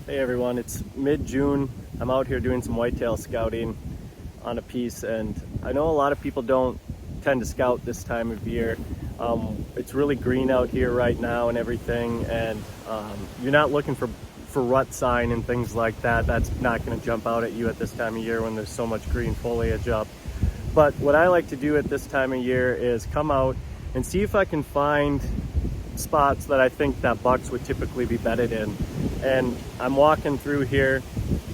Hey everyone, it's mid-June. I'm out here doing some whitetail scouting on a piece, and I know a lot of people don't tend to scout this time of year. It's really green out here right now and everything, and you're not looking for rut sign and things like that. That's not going to jump out at you at this time of year when there's so much green foliage up. But what I like to do at this time of year is come out and see if I can find spots that I think that bucks would typically be bedded in. And I'm walking through here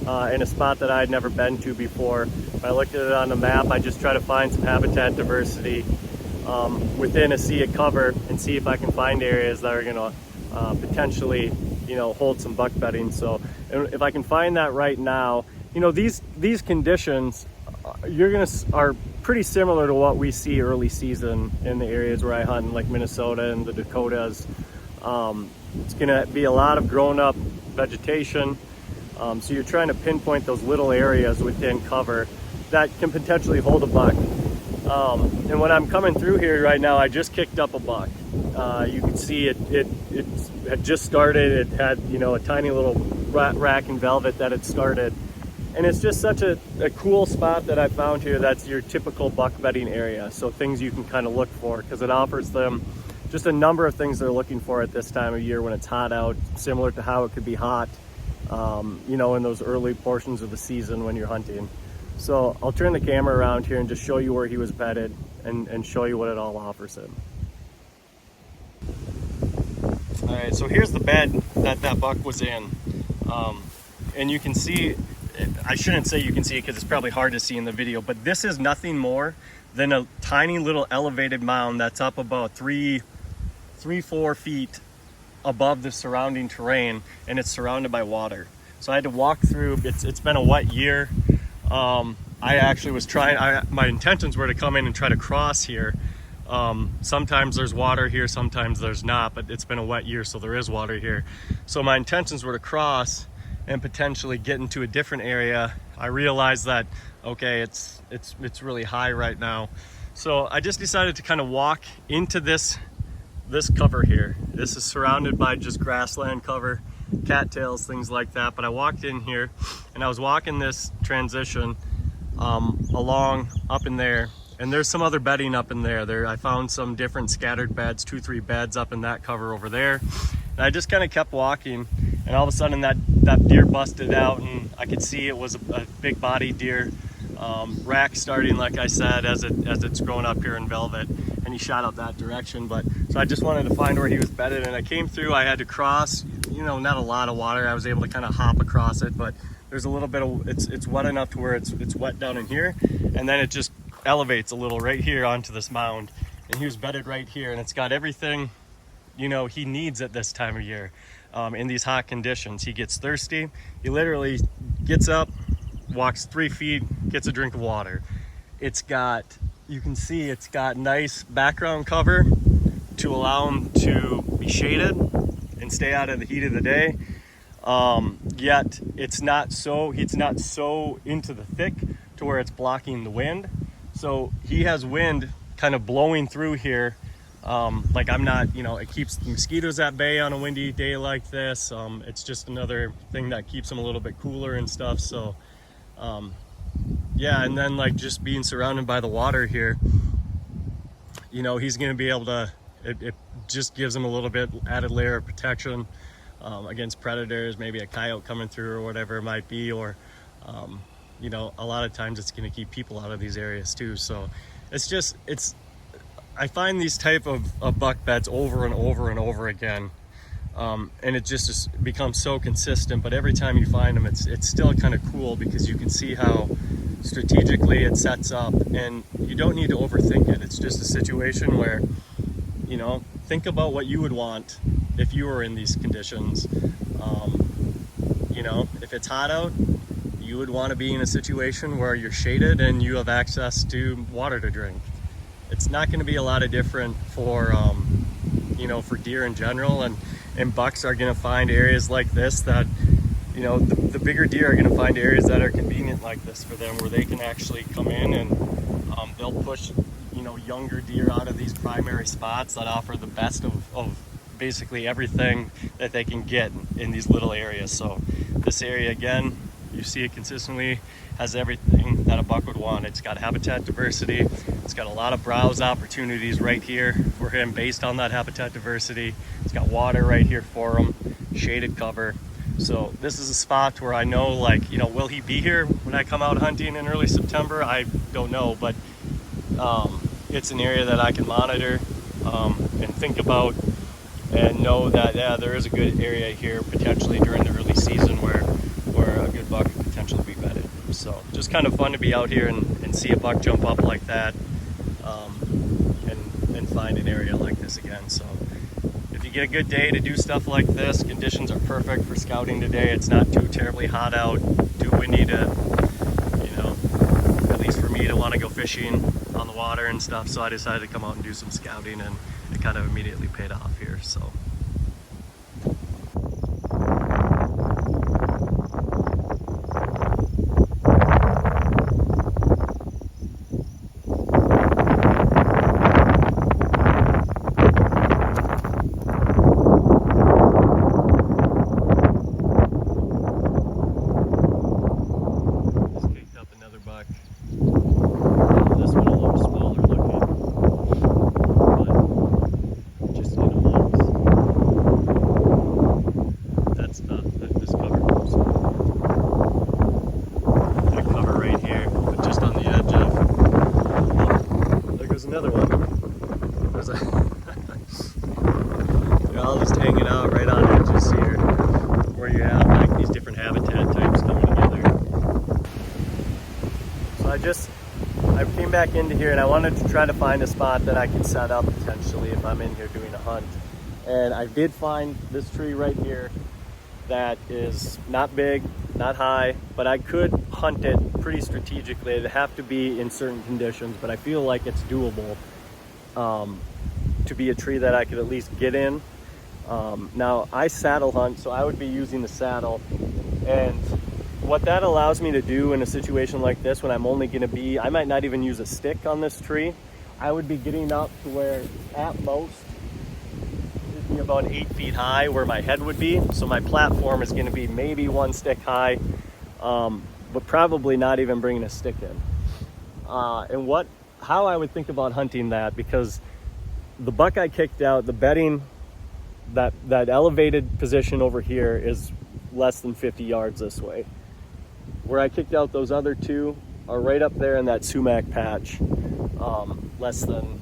in a spot that I'd never been to before. If I looked at it on the map, I just try to find some habitat diversity within a sea of cover and see if I can find areas that are going to potentially, hold some buck bedding. So if I can find that right now, these conditions are pretty similar to what we see early season in the areas where I hunt, in like Minnesota and the Dakotas. It's gonna be a lot of grown up vegetation. So you're trying to pinpoint those little areas within cover that can potentially hold a buck. And when I'm coming through here right now, I just kicked up a buck. You can see it had just started. It had, a tiny little rack and velvet that had started. And it's just such a cool spot that I found here that's your typical buck bedding area. So things you can kind of look for, because it offers them just a number of things they're looking for at this time of year when it's hot out, similar to how it could be hot, in those early portions of the season when you're hunting. So I'll turn the camera around here and just show you where he was bedded and show you what it all offers him. All right, so here's the bed that buck was in. And you can see, I shouldn't say you can see it because it's probably hard to see in the video, but this is nothing more than a tiny little elevated mound that's up about 3-4 feet above the surrounding terrain, and it's surrounded by water. So I had to walk through. It's been a wet year. I actually was my intentions were to come in and try to cross here. Sometimes there's water here, sometimes there's not, but it's been a wet year, so there is water here. So my intentions were to cross and potentially get into a different area. I realized that, okay, it's really high right now. So I just decided to kind of walk into this cover here. This is surrounded by just grassland cover, cattails, things like that. But I walked in here and I was walking this transition along up in there, and there's some other bedding up in there. I found some different scattered beds, 2-3 beds up in that cover over there. And I just kind of kept walking, and all of a sudden that deer busted out, and I could see it was a big body deer, rack starting, like I said, as it's growing up here in velvet, and he shot out that direction. But so I just wanted to find where he was bedded, and I came through. I had to cross, not a lot of water. I was able to kind of hop across it, but there's a little bit of, it's wet enough to where it's wet down in here, and then it just elevates a little right here onto this mound, and he was bedded right here, and it's got everything he needs at this time of year. In these hot conditions, he gets thirsty. He literally gets up, walks 3 feet, gets a drink of water. You can see it's got nice background cover to allow him to be shaded and stay out of the heat of the day. Yet he's not so into the thick to where it's blocking the wind. So he has wind kind of blowing through here. Like I'm not, it keeps the mosquitoes at bay on a windy day like this. It's just another thing that keeps them a little bit cooler and stuff. So, yeah, and then like just being surrounded by the water here, he's going to be able to, it just gives him a little bit added layer of protection, against predators, maybe a coyote coming through or whatever it might be, or, a lot of times it's going to keep people out of these areas too. So I find these type of buck beds over and over and over again, and it just becomes so consistent. But every time you find them, it's still kind of cool, because you can see how strategically it sets up, and you don't need to overthink it. It's just a situation where, think about what you would want if you were in these conditions. If it's hot out, you would want to be in a situation where you're shaded and you have access to water to drink. It's not going to be a lot of different for for deer in general, and bucks are going to find areas like this that, the bigger deer are going to find areas that are convenient like this for them, where they can actually come in and they'll push younger deer out of these primary spots that offer the best of basically everything that they can get in these little areas. So this area, again, you see it consistently has everything that a buck would want. It's got habitat diversity. It's got a lot of browse opportunities right here for him based on that habitat diversity. It's got water right here for him, shaded cover. So this is a spot where I know, like, you know, will he be here when I come out hunting in early September? I don't know, but it's an area that I can monitor and think about and know that, yeah, there is a good area here potentially during the early season where a good buck could potentially be bedded. So just kind of fun to be out here and see a buck jump up like that, and find an area like this again. So if you get a good day to do stuff like this, conditions are perfect for scouting today. It's not too terribly hot out, too windy to, you know, at least for me, to want to go fishing on the water and stuff. So I decided to come out and do some scouting, and it kind of immediately paid off here. So another one. They're all just hanging out right on edges here, where you have like these different habitat types coming together. So I came back into here and I wanted to try to find a spot that I could set up potentially if I'm in here doing a hunt. And I did find this tree right here that is not big, not high, but I could hunt it pretty strategically. It'd have to be in certain conditions, but I feel like it's doable to be a tree that I could at least get in. Now I saddle hunt, so I would be using the saddle, and what that allows me to do in a situation like this, when I'm only going to be, I might not even use a stick on this tree. I would be getting up to where at most it'd be about 8 feet high where my head would be. So my platform is going to be maybe 1 stick high, but probably not even bringing a stick in. And how I would think about hunting that, because the buck I kicked out, the bedding, that elevated position over here is less than 50 yards this way. Where I kicked out those other two are right up there in that sumac patch, less than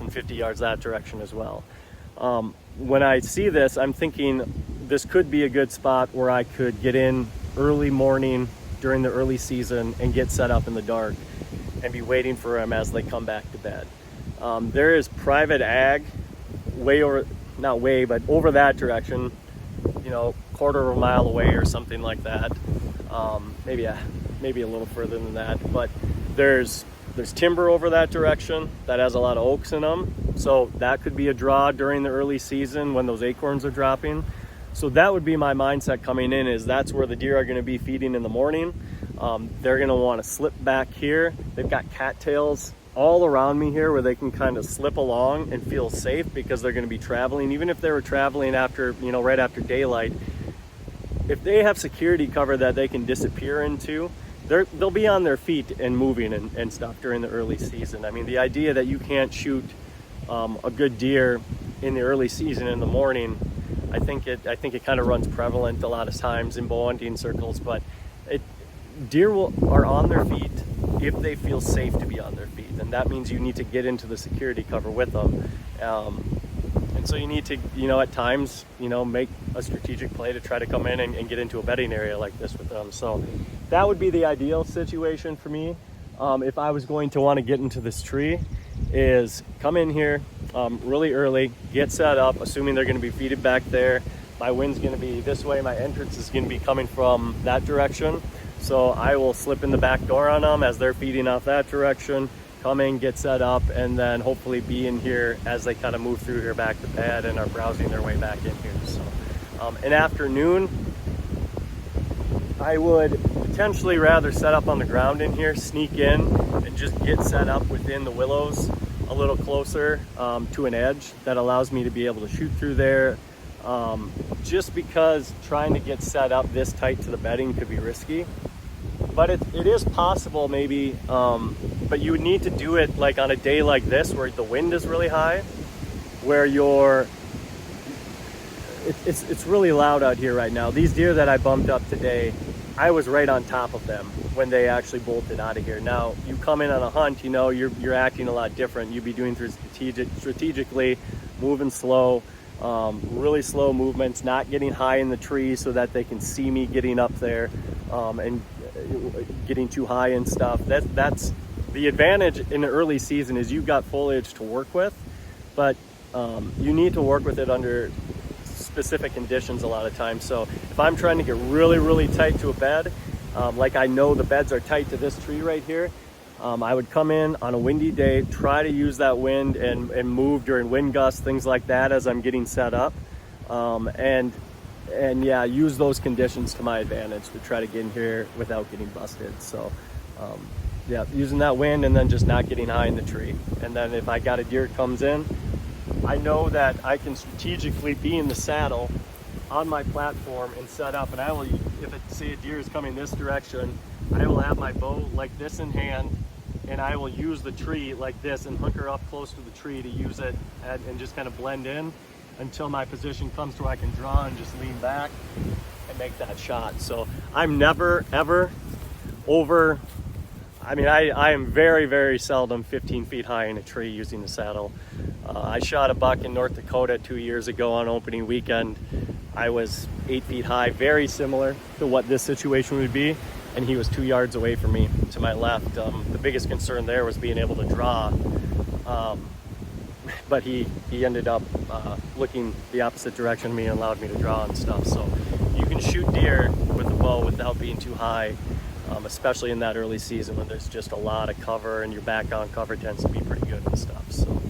50 yards that direction as well. When I see this, I'm thinking this could be a good spot where I could get in early morning during the early season and get set up in the dark and be waiting for them as they come back to bed. There is private ag over that direction, quarter of a mile away or something like that. Maybe a little further than that, but there's timber over that direction that has a lot of oaks in them, so that could be a draw during the early season when those acorns are dropping. So that would be my mindset coming in, is that's where the deer are going to be feeding in the morning. They're going to want to slip back here. They've got cattails all around me here where they can kind of slip along and feel safe, because they're going to be traveling. Even if they were traveling after, right after daylight, if they have security cover that they can disappear into, they'll be on their feet and moving and stuff during the early season. I mean, the idea that you can't shoot a good deer in the early season in the morning, I think it kind of runs prevalent a lot of times in bow hunting circles. But deer are on their feet if they feel safe to be on their feet, and that means you need to get into the security cover with them. And so you need to, at times, make a strategic play to try to come in and get into a bedding area like this with them. So that would be the ideal situation for me. If I was going to want to get into this tree, is come in here really early, get set up, assuming they're going to be feeded back there. My wind's going to be this way. My entrance is going to be coming from that direction. So I will slip in the back door on them as they're feeding off that direction, come in, get set up, and then hopefully be in here as they kind of move through here back to bed and are browsing their way back in here. So in afternoon, I would potentially rather set up on the ground in here, sneak in, and just get set up within the willows a little closer to an edge that allows me to be able to shoot through there. Just because trying to get set up this tight to the bedding could be risky, but it is possible maybe, but you would need to do it like on a day like this where the wind is really high, where it's really loud out here right now. These deer that I bumped up today, I was right on top of them when they actually bolted out of here. Now you come in on a hunt, you know, you're acting a lot different. You'd be doing things strategically, moving slow, really slow movements, not getting high in the tree so that they can see me getting up there, and getting too high and stuff. That's the advantage in the early season, is you've got foliage to work with, but you need to work with it under specific conditions a lot of times. So if I'm trying to get really tight to a bed, like I know the beds are tight to this tree right here, I would come in on a windy day, try to use that wind and move during wind gusts, things like that, as I'm getting set up, and yeah, use those conditions to my advantage to try to get in here without getting busted. So yeah, using that wind and then just not getting high in the tree. And then if I got a deer comes in, I know that I can strategically be in the saddle on my platform and set up, and I will, if it, say a deer is coming this direction, I will have my bow like this in hand, and I will use the tree like this and hunker up close to the tree to use it and just kind of blend in until my position comes to where I can draw and just lean back and make that shot. So I'm never ever over, I mean, I am very seldom 15 feet high in a tree using the saddle. I shot a buck in North Dakota 2 years ago on opening weekend. I was 8 feet high, very similar to what this situation would be, and he was 2 yards away from me to my left. The biggest concern there was being able to draw, but he ended up looking the opposite direction of me and allowed me to draw and stuff. So you can shoot deer with a bow without being too high, especially in that early season when there's just a lot of cover and your background cover tends to be pretty good and stuff. So